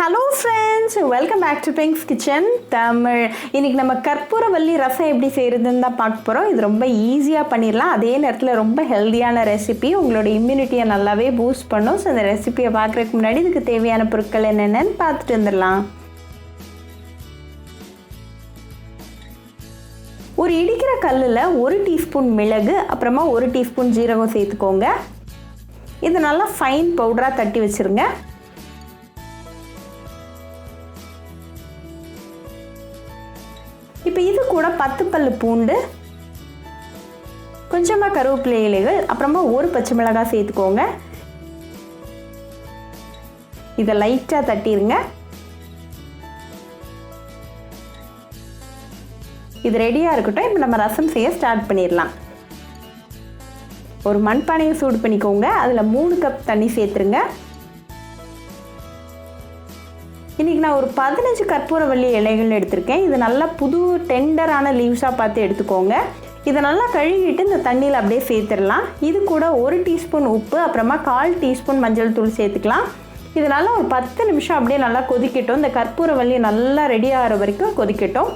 Hello friends, welcome back to Pink's Kitchen Tamil. இன்னைக்கு நம்ம கற்பூரவல்லி ரசம் எப்படி செய்யறதுன்னு தான் பார்க்க போறோம். இது ரொம்ப ஈஸியா பண்ணிரலாம். அதே நேரத்துல ரொம்ப ஹெல்தியான ரெசிபி. உங்களோட இம்யூனிட்டியை நல்லாவே பூஸ்ட் பண்ணும். சோ இந்த ரெசிபியை பார்க்கறதுக்கு முன்னாடி இதுக்கு தேவையான பொருட்கள் என்னென்னன்னு பார்த்துட்டு வந்துடலாம். ஒரு இடிக்கிற கல்லுல 1 டீஸ்பூன் மிளகு, அப்புறமா 1 டீஸ்பூன் ஜீரகம் சேர்த்துக்கோங்க. இது நல்லா ஃபைன் பவுடரா தட்டி வச்சிருங்க. இப்போ இது கூட 10 பல்லு பூண்டு, கொஞ்சமா கருவேப்பிலை இலைகள், அப்புறமா 1 பச்சை மிளகாய் சேர்த்துக்கோங்க. இதை லைட்டா தட்டிடுங்க. இது ரெடியா இருக்கட்டும். இப்போ நம்ம ரசம் செய்ய ஸ்டார்ட் பண்ணிடலாம். ஒரு மண்பானையை சூடு பண்ணிக்கோங்க. அதுல 3 கப் தண்ணி சேர்த்துருங்க. இன்னைக்கு நான் ஒரு 15 கற்பூரவல்லி இலைகள் எடுத்திருக்கேன். இது நல்லா புது டெண்டரான லீவ்ஸாக பார்த்து எடுத்துக்கோங்க. இதை நல்லா கழுவிட்டு இந்த தண்ணியில் அப்படியே சேர்த்துடலாம். இது கூட 1 டீஸ்பூன் உப்பு, அப்புறமா 1/4 டீஸ்பூன் மஞ்சள் தூள் சேர்த்துக்கலாம். இது நல்லா ஒரு 10 நிமிஷம் அப்படியே நல்லா கொதிக்கட்டும். இந்த கற்பூரவல்லி நல்லா ரெடி ஆகிற வரைக்கும் கொதிக்கட்டும்.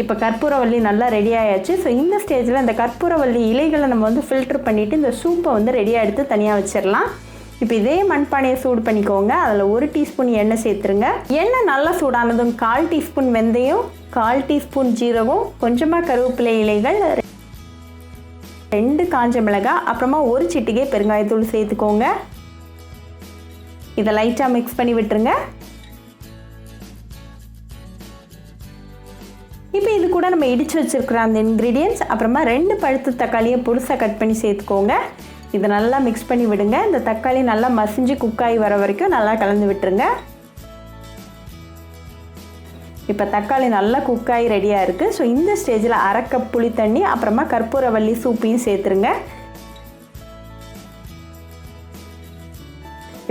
இப்போ கற்பூரவல்லி நல்லா ரெடி ஆயாச்சு. ஸோ இந்த ஸ்டேஜில் இந்த கற்பூரவல்லி இலைகளை நம்ம வந்து ஃபில்டர் பண்ணிவிட்டு இந்த சூப்பை வந்து ரெடியாக எடுத்து தனியாக வச்சிடலாம். இப்போ இதே மண்பானையை சூடு பண்ணிக்கோங்க. அதில் 1 டீஸ்பூன் எண்ணெய் சேர்த்துருங்க. எண்ணெய் நல்லா சூடானதும் 1/4 டீஸ்பூன் வெந்தயம், 1/4 டீஸ்பூன் ஜீரகம், கொஞ்சமாக கருவேப்பிலை இலைகள், 2 காஞ்ச மிளகாய், அப்புறமா 1 சிட்டிகை பெருங்காயத்தூள் சேர்த்துக்கோங்க. இதை லைட்டாக மிக்ஸ் பண்ணி விட்டுருங்க. இப்போ இது கூட நம்ம இடித்து வச்சுருக்கிற அந்த இன்க்ரீடியன்ட்ஸ், அப்புறமா 2 பழுத்த தக்காளியை பொடிசாக கட் பண்ணி சேர்த்துக்கோங்க. இதை நல்லா மிக்ஸ் பண்ணி விடுங்க. இந்த தக்காளி நல்லா மசிஞ்சு குக்காகி வர வரைக்கும் நல்லா கலந்து விட்டுருங்க. இப்போ தக்காளி நல்லா குக்காகி ரெடியாக இருக்குது. ஸோ இந்த ஸ்டேஜில் 1/2 கப் புளி தண்ணி, அப்புறமா கற்பூரவல்லி சூப்பையும் சேர்த்துருங்க.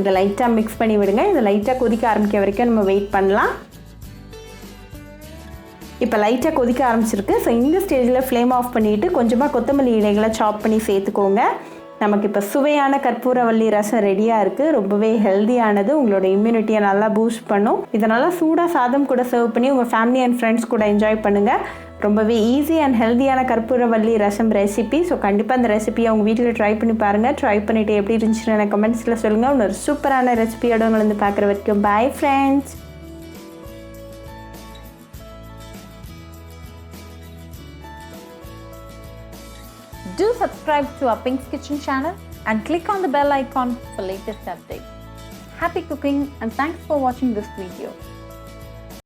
இதை லைட்டாக மிக்ஸ் பண்ணி விடுங்க. இதை லைட்டாக கொதிக்க ஆரம்பிக்க வரைக்கும் நம்ம வெயிட் பண்ணலாம். இப்போ லைட்டாக கொதிக்க ஆரம்பிச்சிருக்கு. ஸோ இந்த ஸ்டேஜில் ஃப்ளேம் ஆஃப் பண்ணிவிட்டு கொஞ்சமாக கொத்தமல்லி இலைகளை சாப் பண்ணி சேர்த்துக்கோங்க. நமக்கு இப்போ சுவையான கற்பூரவல்லி ரசம் ரெடியாக இருக்குது. ரொம்பவே ஹெல்தியானது. உங்களோட இம்யூனிட்டியை நல்லா பூஸ்ட் பண்ணும். இதை நல்லா சூடாக சாதம் கூட சர்வ் பண்ணி உங்கள் ஃபேமிலி அண்ட் ஃப்ரெண்ட்ஸ் கூட என்ஜாய் பண்ணுங்கள். ரொம்பவே ஈஸி அண்ட் ஹெல்தியான கற்பூரவல்லி ரசம் ரெசிபி. ஸோ கண்டிப்பாக அந்த ரெசிபியை உங்கள் வீட்டில் ட்ரை பண்ணி பாருங்கள். ட்ரை பண்ணிவிட்டு எப்படி இருந்துச்சுன்னு எனக்கு கமெண்ட்ஸில் சொல்லுங்கள். இன்னொரு சூப்பரான ரெசிபியோட உங்களை வந்து பார்க்குற வரைக்கும் bye friends. Do subscribe to our Pink's Kitchen channel and click on the bell icon for latest updates. Happy cooking and thanks for watching this video.